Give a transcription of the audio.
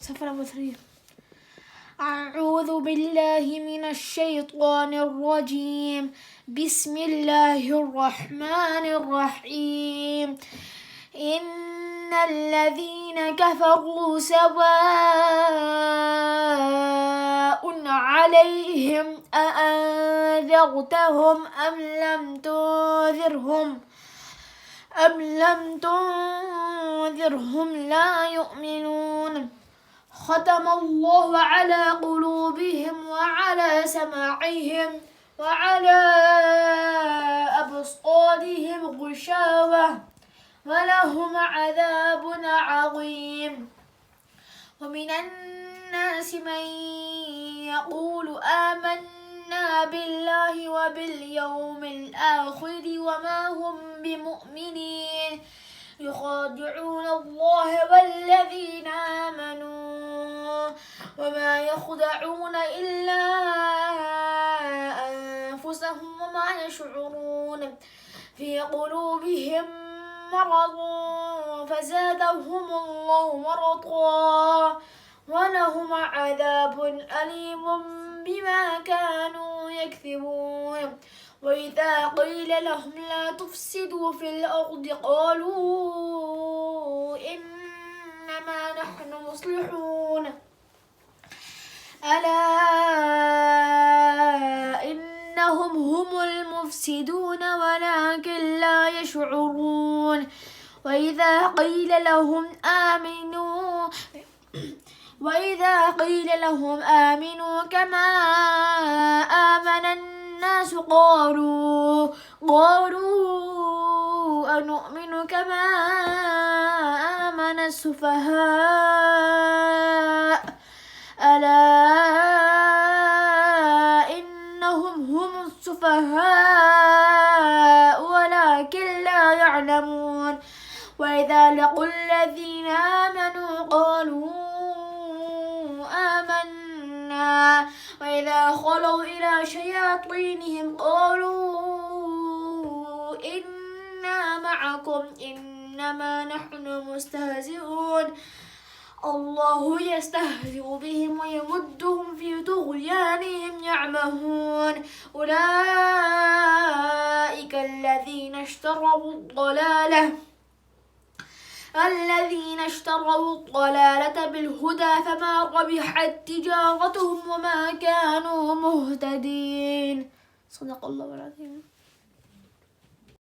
سفر بصري. أعوذ بالله من الشيطان الرجيم. بسم الله الرحمن الرحيم. إن الذين كفروا سواء عليهم أأنذرتهم أم لم تنذرهم لا يؤمنون. ختم الله على قلوبهم وعلى سماعهم وعلى أبصارهم غشاوة ولهم عذاب عظيم. ومن الناس من يقول آمنا بالله وباليوم الآخر وما هم بمؤمنين يخادعون الله والذين آمنوا وما يخدعون إلا أنفسهم وما يشعرون. في قلوبهم مرض فزادهم الله مرضا ولهم عذاب أليم بما كانوا يكذبون. وإذا قيل لهم لا تفسدوا في الأرض قالوا إنما نحن مصلحون. ألا إنهم هم المفسدون ولكن لا يشعرون. وإذا قيل لهم آمنوا كما آمن الناس قالوا أنؤمن كما آمن السفهاء. ألا إنهم هم السفهاء ولكن لا يعلمون. وإذا لقوا الذين آمنوا قالوا آمنا وإذا خلوا إلى شياطينهم قالوا إنا معكم إنما نحن مستهزئون. الله يستهزئ بهم ويمدهم في طغيانهم يعمهون. أولئك الذين اشتروا الضلالة بالهدى فما ربحت تجارتهم وما كانوا مهتدين. صدق الله العظيم.